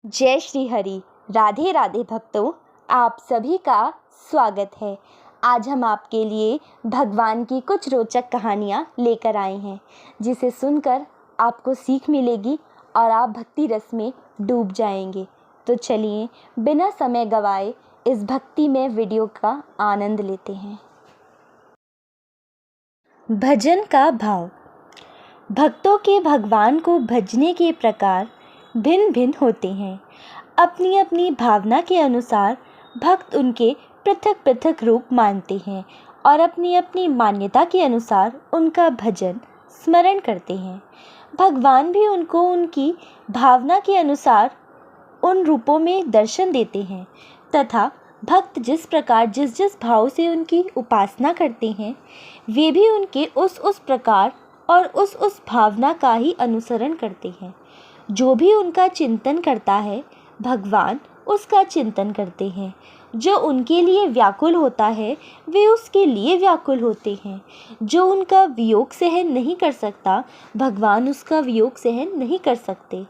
जय श्री हरि। राधे राधे भक्तों, आप सभी का स्वागत है। आज हम आपके लिए भगवान की कुछ रोचक कहानियाँ लेकर आए हैं, जिसे सुनकर आपको सीख मिलेगी और आप भक्ति रस में डूब जाएंगे। तो चलिए बिना समय गवाए इस भक्ति में वीडियो का आनंद लेते हैं। भजन का भाव। भक्तों के भगवान को भजने के प्रकार भिन्न भिन्न होते हैं। अपनी अपनी भावना के अनुसार भक्त उनके पृथक पृथक रूप मानते हैं और अपनी अपनी मान्यता के अनुसार उनका भजन स्मरण करते हैं। भगवान भी उनको उनकी भावना के अनुसार उन रूपों में दर्शन देते हैं तथा भक्त जिस प्रकार जिस भाव से उनकी उपासना करते हैं, वे भी उनके उस प्रकार और उस भावना का ही अनुसरण करते हैं। जो भी उनका चिंतन करता है, भगवान उसका चिंतन करते हैं। जो उनके लिए व्याकुल होता है, वे उसके लिए व्याकुल होते हैं। जो उनका वियोग सहन नहीं कर सकता, भगवान उसका वियोग सहन नहीं कर सकते।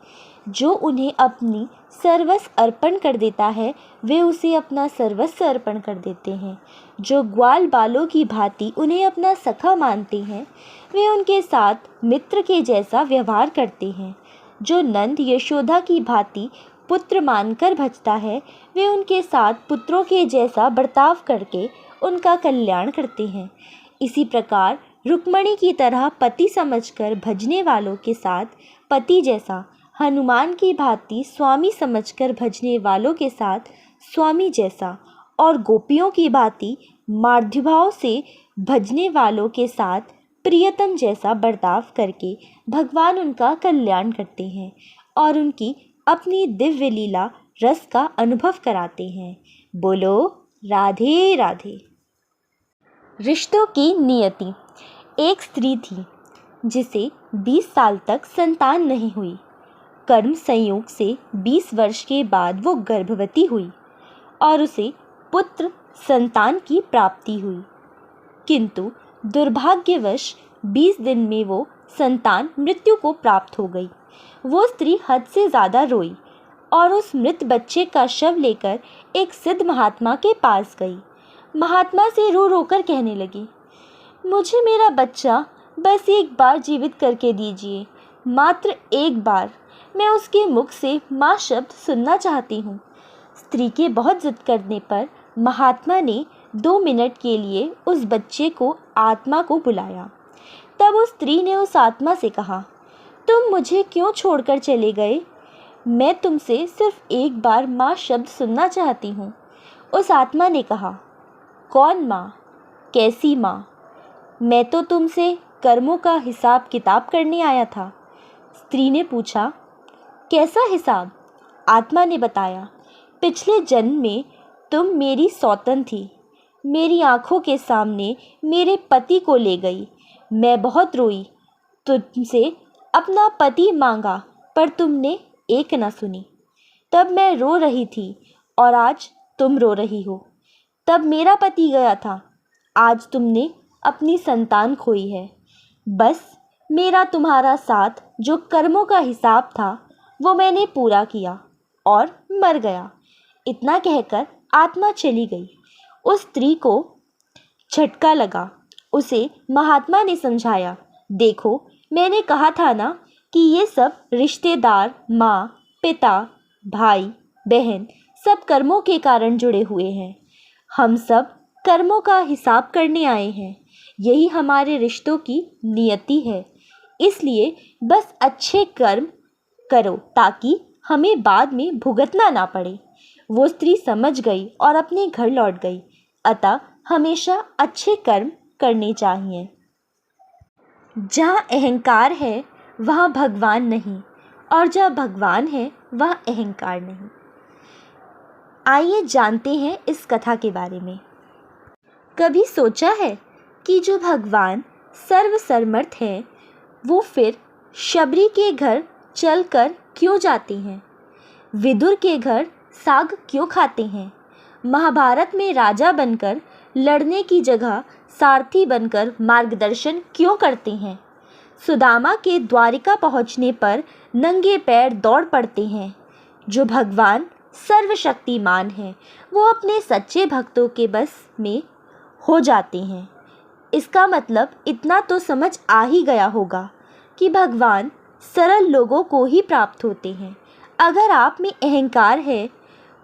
जो उन्हें अपनी सर्वस्व अर्पण कर देता है, वे उसे अपना सर्वस्व अर्पण कर देते हैं। जो ग्वाल बालों की भांति उन्हें अपना सखा मानते हैं, वे उनके साथ मित्र के जैसा व्यवहार करते हैं। जो नंद यशोदा की भांति पुत्र मानकर भजता है, वे उनके साथ पुत्रों के जैसा बर्ताव करके उनका कल्याण करते हैं। इसी प्रकार रुक्मणी की तरह पति समझकर भजने वालों के साथ पति जैसा, हनुमान की भांति स्वामी समझकर भजने वालों के साथ स्वामी जैसा और गोपियों की भांति मार्धभाव से भजने वालों के साथ प्रियतम जैसा बर्ताव करके भगवान उनका कल्याण करते हैं और उनकी अपनी दिव्य लीला रस का अनुभव कराते हैं। बोलो राधे राधे। रिश्तों की नियति। एक स्त्री थी जिसे 20 साल तक संतान नहीं हुई। कर्म संयोग से 20 वर्ष के बाद वो गर्भवती हुई और उसे पुत्र संतान की प्राप्ति हुई, किंतु दुर्भाग्यवश 20 दिन में वो संतान मृत्यु को प्राप्त हो गई। वो स्त्री हद से ज़्यादा रोई और उस मृत बच्चे का शव लेकर एक सिद्ध महात्मा के पास गई। महात्मा से रो रो कर कहने लगी, मुझे मेरा बच्चा बस एक बार जीवित करके दीजिए, मात्र एक बार। मैं उसके मुख से माँ शब्द सुनना चाहती हूँ। स्त्री के बहुत जिद करने पर महात्मा ने 2 मिनट के लिए उस बच्चे को आत्मा को बुलाया। तब उस स्त्री ने उस आत्मा से कहा, तुम मुझे क्यों छोड़कर चले गए? मैं तुमसे सिर्फ एक बार माँ शब्द सुनना चाहती हूँ। उस आत्मा ने कहा, कौन माँ? कैसी माँ? मैं तो तुमसे कर्मों का हिसाब किताब करने आया था। स्त्री ने पूछा, कैसा हिसाब? आत्मा ने बताया, पिछले जन्म में तुम मेरी सौतन थी। मेरी आंखों के सामने मेरे पति को ले गई। मैं बहुत रोई, तुमसे अपना पति मांगा, पर तुमने एक न सुनी। तब मैं रो रही थी और आज तुम रो रही हो। तब मेरा पति गया था, आज तुमने अपनी संतान खोई है। बस मेरा तुम्हारा साथ जो कर्मों का हिसाब था, वो मैंने पूरा किया और मर गया। इतना कहकर आत्मा चली गई। उस स्त्री को झटका लगा। उसे महात्मा ने समझाया, देखो मैंने कहा था ना कि ये सब रिश्तेदार, माँ, पिता, भाई, बहन सब कर्मों के कारण जुड़े हुए हैं। हम सब कर्मों का हिसाब करने आए हैं। यही हमारे रिश्तों की नियति है। इसलिए बस अच्छे कर्म करो ताकि हमें बाद में भुगतना ना पड़े। वो स्त्री समझ गई और अपने घर लौट गई। अतः हमेशा अच्छे कर्म करने चाहिए। जहाँ अहंकार है वहाँ भगवान नहीं, और जहाँ भगवान है वहाँ अहंकार नहीं। आइए जानते हैं इस कथा के बारे में। कभी सोचा है कि जो भगवान सर्वसमर्थ हैं, वो फिर शबरी के घर चलकर क्यों जाते हैं? विदुर के घर साग क्यों खाते हैं? महाभारत में राजा बनकर लड़ने की जगह सारथी बनकर मार्गदर्शन क्यों करते हैं? सुदामा के द्वारिका पहुंचने पर नंगे पैर दौड़ पड़ते हैं। जो भगवान सर्वशक्तिमान है वो अपने सच्चे भक्तों के बस में हो जाते हैं। इसका मतलब इतना तो समझ आ ही गया होगा कि भगवान सरल लोगों को ही प्राप्त होते हैं। अगर आप में अहंकार है,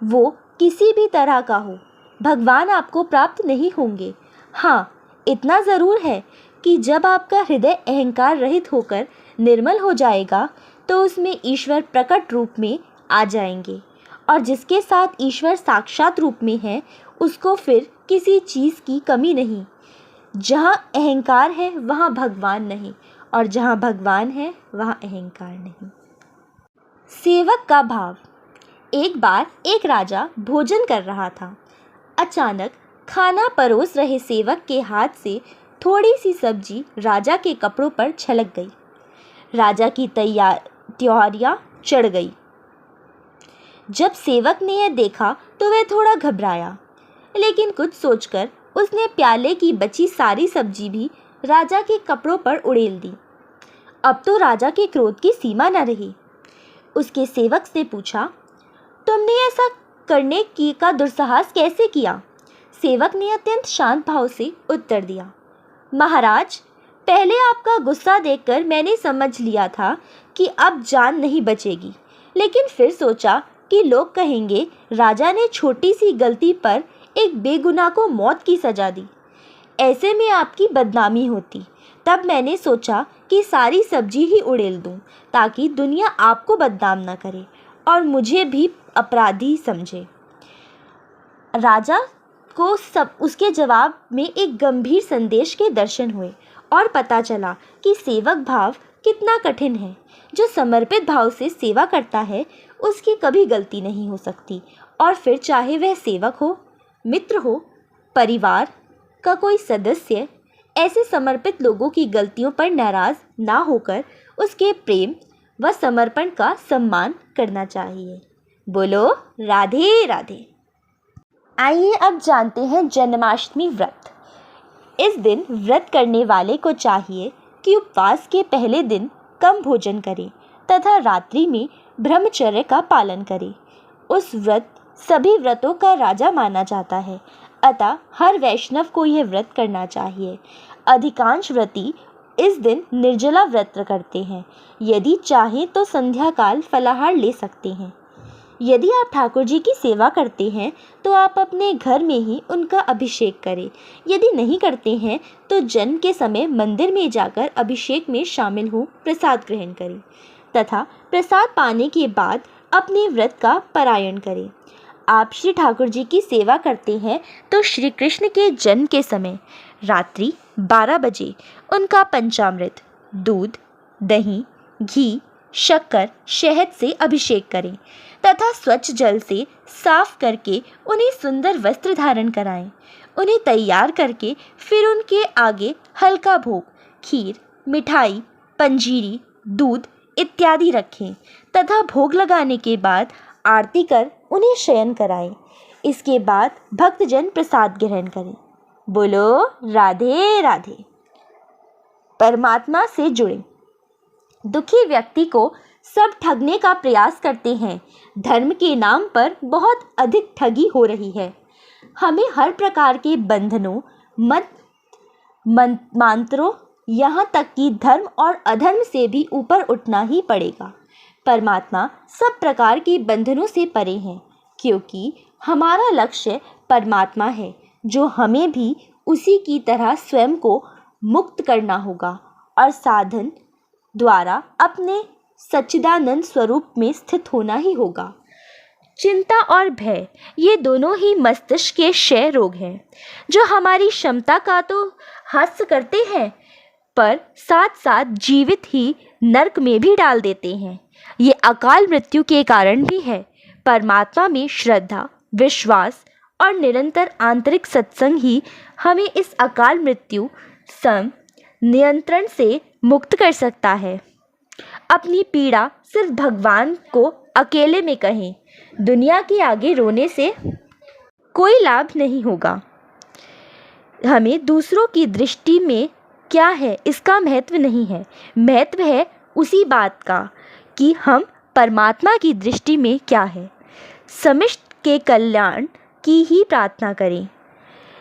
वो किसी भी तरह का हो, भगवान आपको प्राप्त नहीं होंगे। हाँ, इतना ज़रूर है कि जब आपका हृदय अहंकार रहित होकर निर्मल हो जाएगा तो उसमें ईश्वर प्रकट रूप में आ जाएंगे, और जिसके साथ ईश्वर साक्षात रूप में है उसको फिर किसी चीज़ की कमी नहीं। जहाँ अहंकार है वहाँ भगवान नहीं, और जहाँ भगवान है वहाँ अहंकार नहीं। सेवक का भाव। एक बार एक राजा भोजन कर रहा था। अचानक खाना परोस रहे सेवक के हाथ से थोड़ी सी सब्जी राजा के कपड़ों पर छलक गई। राजा की त्योहारियाँ चढ़ गई। जब सेवक ने यह देखा तो वह थोड़ा घबराया, लेकिन कुछ सोचकर उसने प्याले की बची सारी सब्जी भी राजा के कपड़ों पर उड़ेल दी। अब तो राजा के क्रोध की सीमा न रही। उसके सेवक से पूछा, तुमने ऐसा करने की का दुस्साहस कैसे किया? सेवक ने अत्यंत शांत भाव से उत्तर दिया, महाराज, पहले आपका गुस्सा देखकर मैंने समझ लिया था कि अब जान नहीं बचेगी, लेकिन फिर सोचा कि लोग कहेंगे राजा ने छोटी सी गलती पर एक बेगुनाह को मौत की सज़ा दी। ऐसे में आपकी बदनामी होती। तब मैंने सोचा कि सारी सब्जी ही उड़ेल दूं, ताकि दुनिया आपको बदनाम न करे और मुझे भी अपराधी समझे। राजा को उसके जवाब में एक गंभीर संदेश के दर्शन हुए और पता चला कि सेवक भाव कितना कठिन है। जो समर्पित भाव से सेवा करता है उसकी कभी गलती नहीं हो सकती, और फिर चाहे वह सेवक हो, मित्र हो, परिवार का कोई सदस्य, ऐसे समर्पित लोगों की गलतियों पर नाराज़ ना होकर उसके प्रेम व समर्पण का सम्मान करना चाहिए। बोलो राधे राधे। आइए अब जानते हैं जन्माष्टमी व्रत। इस दिन व्रत करने वाले को चाहिए कि उपवास के पहले दिन कम भोजन करे तथा रात्रि में ब्रह्मचर्य का पालन करे। उस व्रत सभी व्रतों का राजा माना जाता है, अतः हर वैष्णव को यह व्रत करना चाहिए। अधिकांश व्रती इस दिन निर्जला व्रत करते हैं। यदि चाहें तो संध्या काल फलाहार ले सकते हैं। यदि आप ठाकुर जी की सेवा करते हैं तो आप अपने घर में ही उनका अभिषेक करें। यदि नहीं करते हैं तो जन्म के समय मंदिर में जाकर अभिषेक में शामिल हो प्रसाद ग्रहण करें तथा प्रसाद पाने के बाद अपने व्रत का पारायण करें। आप श्री ठाकुर जी की सेवा करते हैं तो श्री कृष्ण के जन्म के समय रात्रि 12 बजे उनका पंचामृत, दूध, दही, घी, शक्कर, शहद से अभिषेक करें तथा स्वच्छ जल से साफ करके उन्हें सुंदर वस्त्र धारण कराएं। उन्हें तैयार करके फिर उनके आगे हल्का भोग, खीर, मिठाई, पंजीरी, दूध इत्यादि रखें तथा भोग लगाने के बाद आरती कर उन्हें शयन कराएं। इसके बाद भक्तजन प्रसाद ग्रहण करें। बोलो राधे राधे। परमात्मा से जुड़े। दुखी व्यक्ति को सब ठगने का प्रयास करते हैं। धर्म के नाम पर बहुत अधिक ठगी हो रही है। हमें हर प्रकार के बंधनों, मंत्रों, यहाँ तक कि धर्म और अधर्म से भी ऊपर उठना ही पड़ेगा। परमात्मा सब प्रकार के बंधनों से परे हैं, क्योंकि हमारा लक्ष्य परमात्मा है, जो हमें भी उसी की तरह स्वयं को मुक्त करना होगा और साधन द्वारा अपने सच्चिदानंद स्वरूप में स्थित होना ही होगा। चिंता और भय ये दोनों ही मस्तिष्क के क्षय रोग हैं, जो हमारी क्षमता का तो हास्य करते हैं, पर साथ साथ जीवित ही नरक में भी डाल देते हैं। ये अकाल मृत्यु के कारण भी है। परमात्मा में श्रद्धा, विश्वास और निरंतर आंतरिक सत्संग ही हमें इस अकाल मृत्यु नियंत्रण से मुक्त कर सकता है। अपनी पीड़ा सिर्फ भगवान को अकेले में कहें। दुनिया के आगे रोने से कोई लाभ नहीं होगा। हमें दूसरों की दृष्टि में क्या है इसका महत्व नहीं है। महत्व है उसी बात का कि हम परमात्मा की दृष्टि में क्या है। समिष्ट के कल्याण की ही प्रार्थना करें।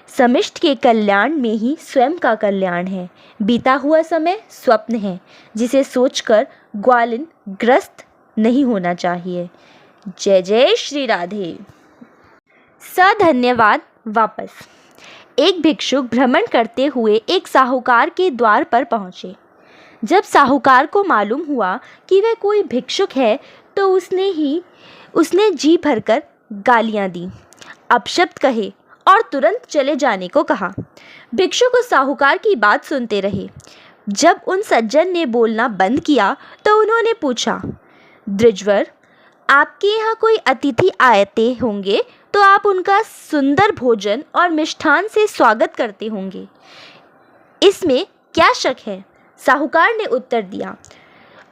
समिष्ट के कल्याण में ही स्वयं का कल्याण है। बीता हुआ समय स्वप्न है जिसे सोचकर ग्वालिन ग्रस्त नहीं होना चाहिए। जय जय श्री राधे। धन्यवाद। वापस एक भिक्षुक भ्रमण करते हुए एक साहूकार के द्वार पर पहुँचे। जब साहूकार को मालूम हुआ कि वह कोई भिक्षुक है तो उसने जी भरकर गालियाँ दी, अपशब्द कहे और तुरंत चले जाने को कहा। भिक्षुक उस साहूकार की बात सुनते रहे। जब उन सज्जन ने बोलना बंद किया तो उन्होंने पूछा, द्विजवर, आपके यहाँ कोई अतिथि आते होंगे तो आप उनका सुंदर भोजन और मिष्ठान से स्वागत करते होंगे, इसमें क्या शक है? साहूकार ने उत्तर दिया।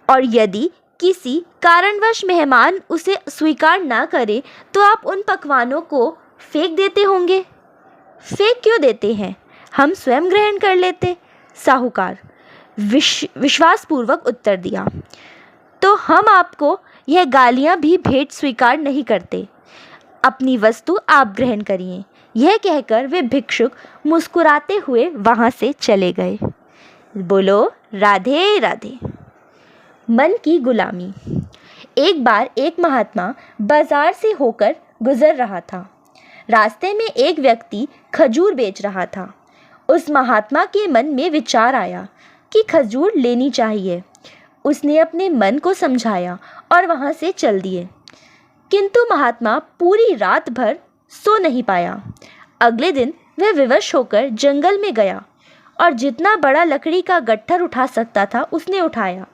और यदि किसी कारणवश मेहमान उसे स्वीकार ना करे तो आप उन पकवानों को फेंक देते होंगे। फेंक क्यों देते हैं? हम स्वयं ग्रहण कर लेते। साहूकार विश्वासपूर्वक उत्तर दिया। तो हम आपको यह गालियाँ भी भेंट स्वीकार नहीं करते। अपनी वस्तु आप ग्रहण करिए। यह कहकर वे भिक्षुक मुस्कुराते हुए वहाँ से चले गए। बोलो राधे राधे। मन की गुलामी। एक बार एक महात्मा बाजार से होकर गुजर रहा था। रास्ते में एक व्यक्ति खजूर बेच रहा था। उस महात्मा के मन में विचार आया कि खजूर लेनी चाहिए। उसने अपने मन को समझाया और वहाँ से चल दिए। किंतु महात्मा पूरी रात भर सो नहीं पाया। अगले दिन वह विवश होकर जंगल में गया और जितना बड़ा लकड़ी का गट्ठर उठा सकता था उसने उठाया।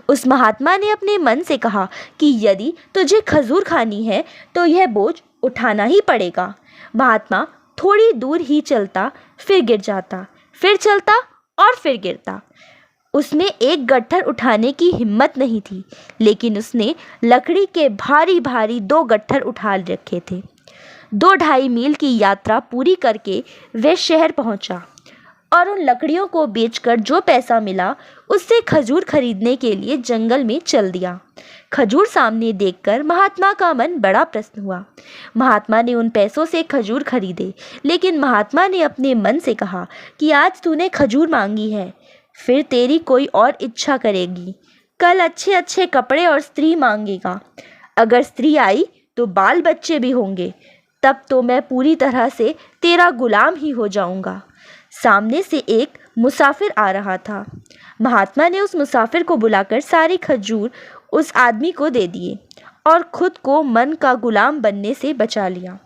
उस महात्मा ने अपने मन से कहा कि यदि तुझे खजूर खानी है तो यह बोझ उठाना ही पड़ेगा। महात्मा थोड़ी दूर ही चलता, फिर गिर जाता, फिर चलता और फिर गिरता। उसमें एक गट्ठर उठाने की हिम्मत नहीं थी, लेकिन उसने लकड़ी के भारी भारी 2 गट्ठर उठा रखे थे। 2-2.5 मील की यात्रा पूरी करके वह शहर पहुंचा और उन लकड़ियों को बेचकर जो पैसा मिला उससे खजूर खरीदने के लिए जंगल में चल दिया। खजूर सामने देखकर महात्मा का मन बड़ा प्रसन्न हुआ। महात्मा ने उन पैसों से खजूर खरीदे, लेकिन महात्मा ने अपने मन से कहा कि आज तूने खजूर मांगी है, फिर तेरी कोई और इच्छा करेगी। कल अच्छे अच्छे कपड़े और स्त्री मांगेगा। अगर स्त्री आई तो बाल बच्चे भी होंगे, तब तो मैं पूरी तरह से तेरा गुलाम ही हो जाऊंगा। सामने से एक मुसाफिर आ रहा था। महात्मा ने उस मुसाफिर को बुलाकर सारी खजूर उस आदमी को दे दिए और खुद को मन का गुलाम बनने से बचा लिया।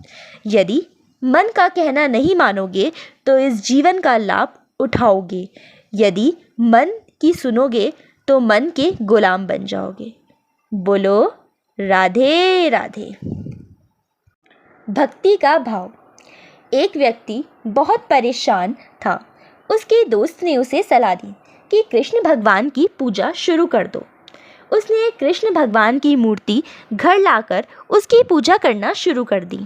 यदि मन का कहना नहीं मानोगे तो इस जीवन का लाभ उठाओगे, यदि मन की सुनोगे तो मन के गुलाम बन जाओगे। बोलो राधे राधे। भक्ति का भाव। एक व्यक्ति बहुत परेशान था। उसके दोस्त ने उसे सलाह दी कि कृष्ण भगवान की पूजा शुरू कर दो। उसने कृष्ण भगवान की मूर्ति घर लाकर उसकी पूजा करना शुरू कर दी।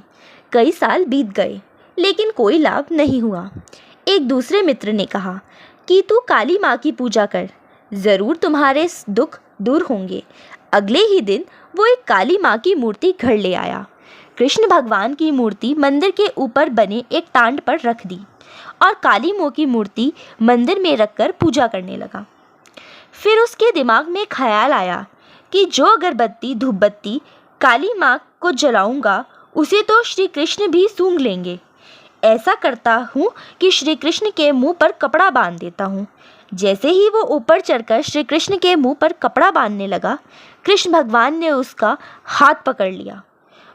कई साल बीत गए, लेकिन कोई लाभ नहीं हुआ। एक दूसरे मित्र ने कहा कि तू काली माँ की पूजा कर, ज़रूर तुम्हारे दुख दूर होंगे। अगले ही दिन वो एक काली माँ की मूर्ति घर ले आया। कृष्ण भगवान की मूर्ति मंदिर के ऊपर बने एक टांड पर रख दी और काली माँ की मूर्ति मंदिर में रखकर पूजा करने लगा। फिर उसके दिमाग में ख्याल आया कि जो अगरबत्ती धूपबत्ती काली माँ को जलाऊंगा उसे तो श्री कृष्ण भी सूंघ लेंगे। ऐसा करता हूँ कि श्री कृष्ण के मुंह पर कपड़ा बांध देता हूँ। जैसे ही वो ऊपर चढ़कर श्री कृष्ण के मुंह पर कपड़ा बांधने लगा, कृष्ण भगवान ने उसका हाथ पकड़ लिया।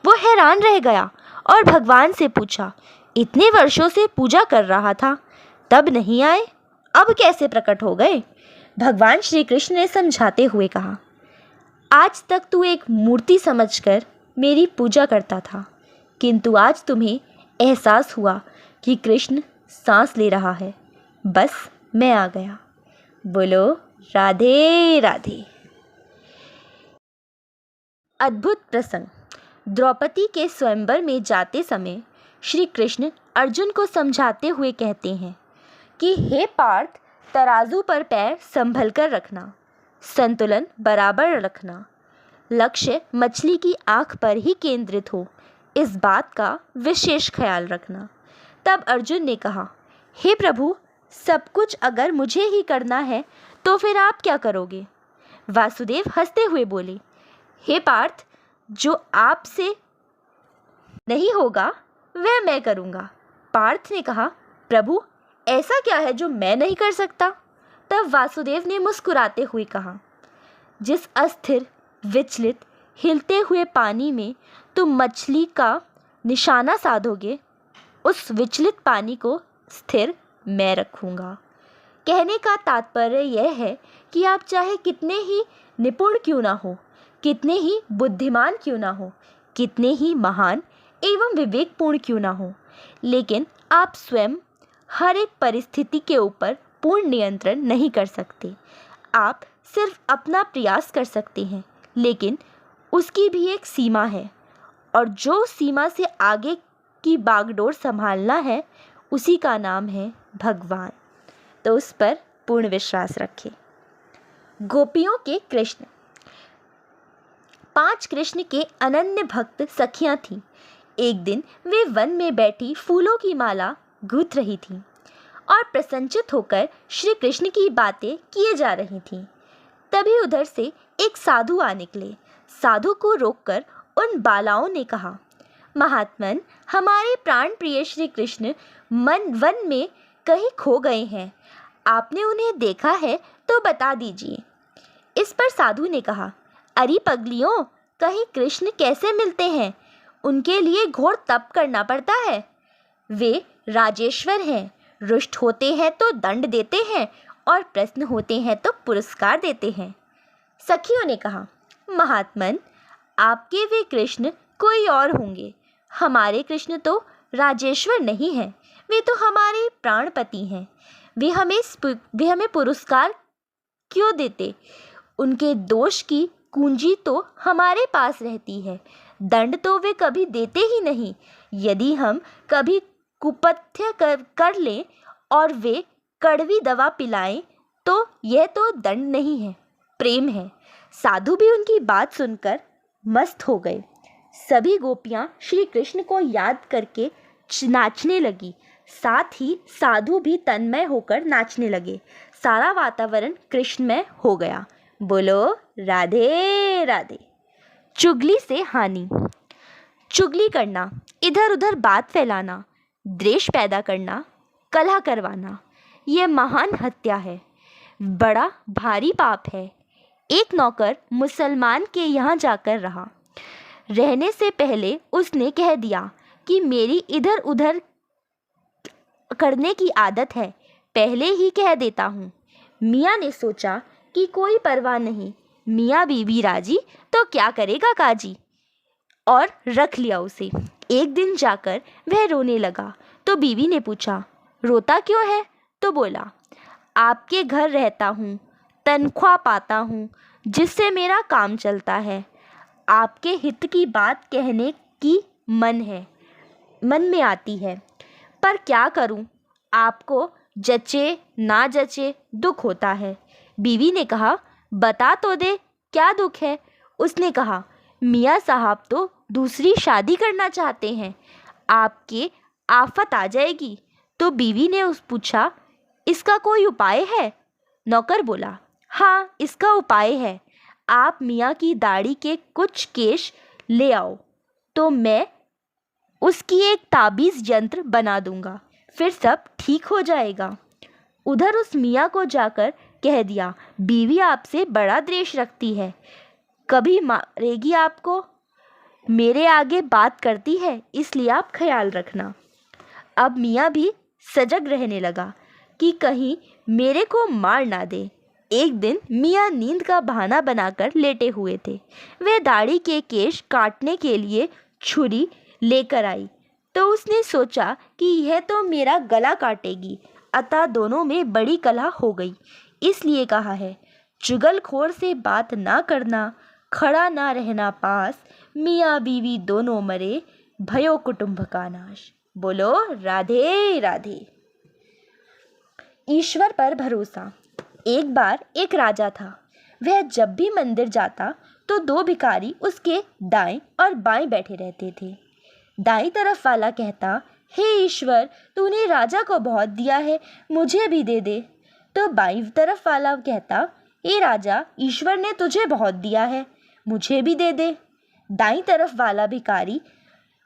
वो हैरान रह गया और भगवान से पूछा, इतने वर्षों से पूजा कर रहा था, तब नहीं आए, अब कैसे प्रकट हो गए? भगवान श्री कृष्ण ने समझाते हुए कहा, आज तक तू एक मूर्ति समझकर मेरी पूजा करता था, किंतु आज तुम्हें एहसास हुआ कि कृष्ण सांस ले रहा है, बस मैं आ गया। बोलो राधे राधे। अद्भुत प्रसंग। द्रौपदी के स्वयंवर में जाते समय श्री कृष्ण अर्जुन को समझाते हुए कहते हैं कि हे पार्थ, तराजू पर पैर संभल कर रखना, संतुलन बराबर रखना, लक्ष्य मछली की आँख पर ही केंद्रित हो, इस बात का विशेष ख्याल रखना। तब अर्जुन ने कहा, हे प्रभु, सब कुछ अगर मुझे ही करना है तो फिर आप क्या करोगे? वासुदेव हंसते हुए बोले, हे पार्थ, जो आपसे नहीं होगा वह मैं करूँगा। पार्थ ने कहा, प्रभु, ऐसा क्या है जो मैं नहीं कर सकता? तब वासुदेव ने मुस्कुराते हुए कहा, जिस अस्थिर, विचलित, हिलते हुए पानी में तुम मछली का निशाना साधोगे, उस विचलित पानी को स्थिर मैं रखूँगा। कहने का तात्पर्य यह है कि आप चाहे कितने ही निपुण क्यों ना हो, कितने ही बुद्धिमान क्यों ना हो, कितने ही महान एवं विवेकपूर्ण क्यों ना हो, लेकिन आप स्वयं हर एक परिस्थिति के ऊपर पूर्ण नियंत्रण नहीं कर सकते। आप सिर्फ अपना प्रयास कर सकते हैं, लेकिन उसकी भी एक सीमा है, और जो सीमा से आगे की बागडोर संभालना है उसी का नाम है भगवान। तो उस पर पूर्ण विश्वास रखें। गोपियों के कृष्ण। 5 कृष्ण के अनन्य भक्त सखियां थीं। एक दिन वे वन में बैठी फूलों की माला गूंथ रही थीं और प्रसन्नचित होकर श्री कृष्ण की बातें किए जा रही थीं। तभी उधर से एक साधु आ निकले। साधु को रोककर उन बालाओं ने कहा, महात्मन, हमारे प्राण प्रिय श्री कृष्ण वन में कहीं खो गए हैं। आपने उन्हें देखा है तो बता दीजिए। इस पर साधु ने कहा, अरे पगलियों, कहीं कृष्ण कैसे मिलते हैं? उनके लिए घोर तप करना पड़ता है। वे राजेश्वर हैं। रुष्ट होते हैं तो दंड देते हैं और प्रसन्न होते हैं तो पुरस्कार देते हैं। सखियों ने कहा, महात्मन, आपके वे कृष्ण कोई और होंगे। हमारे कृष्ण तो राजेश्वर नहीं हैं, वे तो हमारे प्राणपति हैं। वे हमें पुरस्कार क्यों देते? उनके दोष की कुंजी तो हमारे पास रहती है। दंड तो वे कभी देते ही नहीं। यदि हम कभी कुपथ्य कर लें और वे कड़वी दवा पिलाएं तो यह तो दंड नहीं है, प्रेम है। साधु भी उनकी बात सुनकर मस्त हो गए। सभी गोपियां श्री कृष्ण को याद करके नाचने लगी। साथ ही साधु भी तन्मय होकर नाचने लगे। सारा वातावरण कृष्णमय हो गया। बोलो राधे राधे। चुगली से हानि। चुगली करना, इधर उधर बात फैलाना, द्वेष पैदा करना, कलह करवाना, ये महान हत्या है, बड़ा भारी पाप है। एक नौकर मुसलमान के यहाँ जाकर रहा। रहने से पहले उसने कह दिया कि मेरी इधर उधर करने की आदत है, पहले ही कह देता हूँ। मियाँ ने सोचा कि कोई परवाह नहीं, मियाँ बीवी राजी तो क्या करेगा काजी, और रख लिया उसे। एक दिन जाकर वह रोने लगा तो बीवी ने पूछा, रोता क्यों है? तो बोला, आपके घर रहता हूँ, तनख्वाह पाता हूँ, जिससे मेरा काम चलता है। आपके हित की बात कहने की मन में आती है, पर क्या करूँ, आपको जचे ना जचे दुख होता है। बीवी ने कहा, बता तो दे, क्या दुख है? उसने कहा, मियाँ साहब तो दूसरी शादी करना चाहते हैं, आपके आफत आ जाएगी। तो बीवी ने पूछा, इसका कोई उपाय है? नौकर बोला, हाँ, इसका उपाय है। आप मियाँ की दाढ़ी के कुछ केश ले आओ तो मैं उसकी एक ताबीज़ यंत्र बना दूंगा, फिर सब ठीक हो जाएगा। उधर उस मियाँ को जाकर कह दिया, बीवी आपसे बड़ा द्वेष रखती है, कभी मारेगी आपको। मेरे आगे बात करती है, इसलिए आप ख्याल रखना। अब मियाँ भी सजग रहने लगा कि कहीं मेरे को मार ना दे। एक दिन मियाँ नींद का बहाना बनाकर लेटे हुए थे। वह दाढ़ी के केश काटने के लिए छुरी लेकर आई तो उसने सोचा कि यह तो मेरा गला काटेगी, अतः दोनों में बड़ी कलह हो गई। इसलिए कहा है, चुगलखोर से बात ना करना, खड़ा ना रहना पास, मियाँ बीवी दोनों मरे, भयो कुटुंब का नाश। बोलो राधे राधे। ईश्वर पर भरोसा। एक बार एक राजा था। वह जब भी मंदिर जाता तो दो भिखारी उसके दाएं और बाएं बैठे रहते थे। दाईं तरफ वाला कहता, हे ईश्वर, तूने राजा को बहुत दिया है, मुझे भी दे दे। तो बाईं तरफ वाला कहता, हे राजा, ईश्वर ने तुझे बहुत दिया है, मुझे भी दे दे। दाईं तरफ वाला भिखारी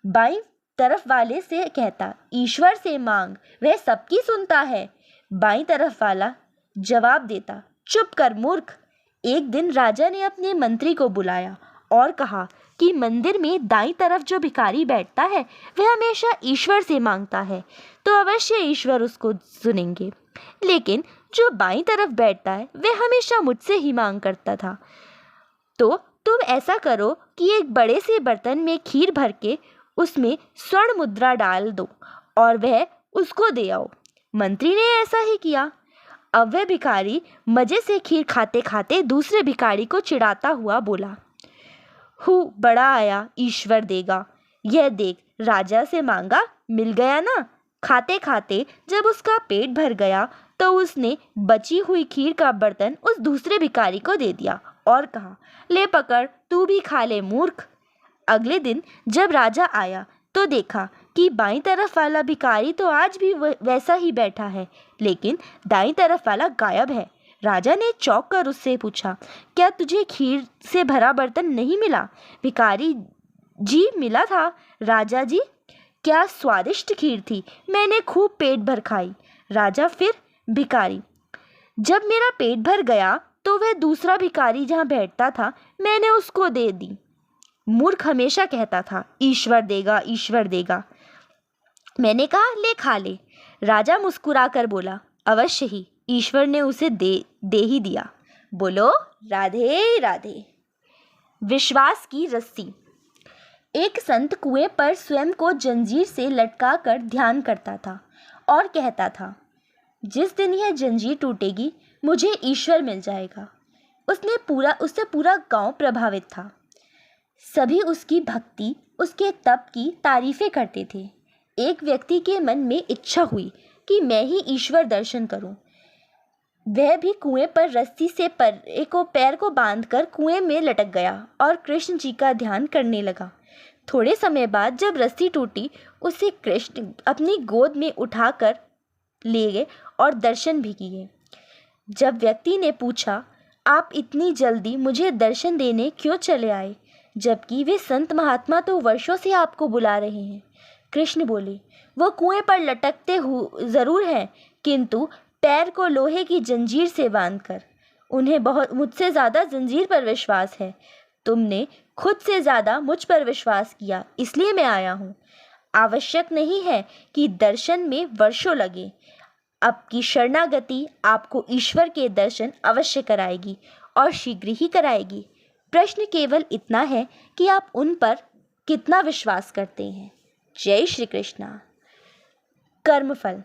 बाईं तरफ वाले से कहता, ईश्वर से मांग, वह सबकी सुनता है। बाईं तरफ वाला जवाब देता, चुप कर मूर्ख। एक दिन राजा ने अपने मंत्री को बुलाया और कहा कि मंदिर में दाईं तरफ जो भिखारी बैठता है वह हमेशा ईश्वर से मांगता है, तो अवश्य ईश्वर उसको सुनेंगे, लेकिन जो बाईं तरफ बैठता है वह हमेशा मुझसे ही मांग करता था। तो तुम ऐसा करो कि एक बड़े से बर्तन में खीर भर के उसमें स्वर्ण मुद्रा डाल दो और वह उसको दे आओ। मंत्री ने ऐसा ही किया। अब वह भिखारी मजे से खीर खाते खाते दूसरे भिखारी को चिढ़ाता हुआ बोला, बड़ा आया, ईश्वर देगा। यह देख, राजा से मांगा, मिल गया ना। खाते खाते जब उसका पेट भर गया तो उसने बची हुई खीर का बर्तन उस दूसरे भिखारी को दे दिया और कहा, ले पकड़, तू भी खा ले मूर्ख। अगले दिन जब राजा आया तो देखा कि बाईं तरफ वाला भिखारी तो आज भी वैसा ही बैठा है, लेकिन दाईं तरफ वाला गायब है। राजा ने चौंक कर उससे पूछा, क्या तुझे खीर से भरा बर्तन नहीं मिला? भिखारी, जी मिला था राजा जी, क्या स्वादिष्ट खीर थी, मैंने खूब पेट भर खाई। राजा, फिर? भिखारी, जब मेरा पेट भर गया तो वह दूसरा भिखारी जहाँ बैठता था मैंने उसको दे दी। मूर्ख हमेशा कहता था, ईश्वर देगा, ईश्वर देगा। मैंने कहा, ले खा ले। राजा मुस्कुरा कर बोला, अवश्य ही, ईश्वर ने उसे दे ही दिया। बोलो राधे राधे। विश्वास की रस्सी। एक संत कुएं पर स्वयं को जंजीर से लटका कर ध्यान करता था और कहता था, जिस दिन यह जंजीर टूटेगी मुझे ईश्वर मिल जाएगा। उससे पूरा गांव प्रभावित था। सभी उसकी भक्ति, उसके तप की तारीफें करते थे। एक व्यक्ति के मन में इच्छा हुई कि मैं ही ईश्वर दर्शन करूं। वह भी कुएं पर रस्सी से पैर को बांधकर कुएं में लटक गया और कृष्ण जी का ध्यान करने लगा। थोड़े समय बाद जब रस्सी टूटी, उसे कृष्ण अपनी गोद में उठाकर ले गए और दर्शन भी किए। जब व्यक्ति ने पूछा, आप इतनी जल्दी मुझे दर्शन देने क्यों चले आए, जबकि वे संत महात्मा तो वर्षों से आपको बुला रहे हैं? कृष्ण बोले, वो कुएं पर लटकते ज़रूर हैं, किंतु पैर को लोहे की जंजीर से बांधकर। उन्हें मुझसे ज़्यादा जंजीर पर विश्वास है। तुमने खुद से ज़्यादा मुझ पर विश्वास किया, इसलिए मैं आया हूँ। आवश्यक नहीं है कि दर्शन में वर्षों लगे। आपकी शरणागति आपको ईश्वर के दर्शन अवश्य कराएगी और शीघ्र ही कराएगी। प्रश्न केवल इतना है कि आप उन पर कितना विश्वास करते हैं। जय श्री कृष्णा। कर्मफल।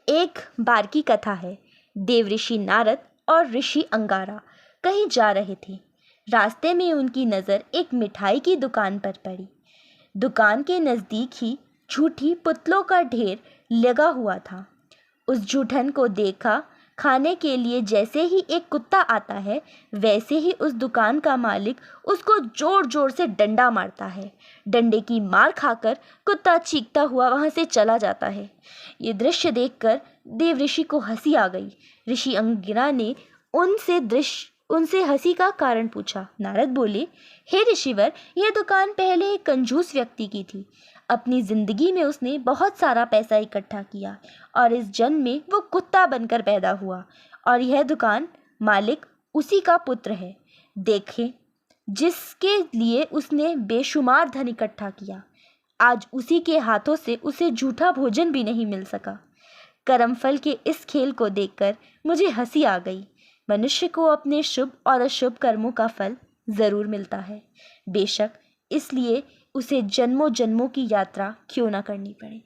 एक बार की कथा है। देवऋषि नारद और ऋषि अंगारा कहीं जा रहे थे। रास्ते में उनकी नज़र एक मिठाई की दुकान पर पड़ी। दुकान के नज़दीक ही झूठी पुतलों का ढेर लगा हुआ था। उस जूठन को देखा खाने के लिए जैसे ही एक कुत्ता आता है, वैसे ही उस दुकान का मालिक उसको जोर जोर से डंडा मारता है। डंडे की मार खाकर कुत्ता चीखता हुआ वहाँ से चला जाता है। ये दृश्य देखकर देवऋषि को हंसी आ गई। ऋषि अंगिरा ने उनसे हंसी का कारण पूछा। नारद बोले, हे ऋषिवर, यह दुकान पहले एक कंजूस व्यक्ति की थी। अपनी जिंदगी में उसने बहुत सारा पैसा इकट्ठा किया और इस जन्म में वो कुत्ता बनकर पैदा हुआ और यह दुकान मालिक उसी का पुत्र है। देखें, जिसके लिए उसने बेशुमार धन इकट्ठा किया, आज उसी के हाथों से उसे झूठा भोजन भी नहीं मिल सका। कर्मफल के इस खेल को देखकर मुझे हंसी आ गई। मनुष्य को अपने शुभ और अशुभ कर्मों का फल ज़रूर मिलता है, बेशक इसलिए उसे जन्मों जन्मों की यात्रा क्यों ना करनी पड़े।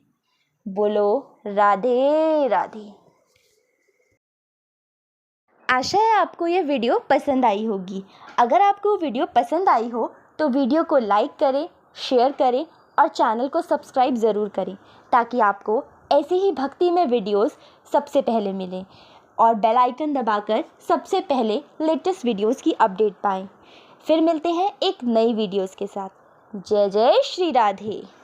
बोलो राधे राधे। आशा है आपको यह वीडियो पसंद आई होगी। अगर आपको वीडियो पसंद आई हो तो वीडियो को लाइक करें, शेयर करें और चैनल को सब्सक्राइब ज़रूर करें, ताकि आपको ऐसे ही भक्ति में वीडियोस सबसे पहले मिलें और बेल आइकन दबाकर सबसे पहले लेटेस्ट वीडियोस की अपडेट पाएं। फिर मिलते हैं एक नई वीडियोस के साथ। जय जय श्री राधे।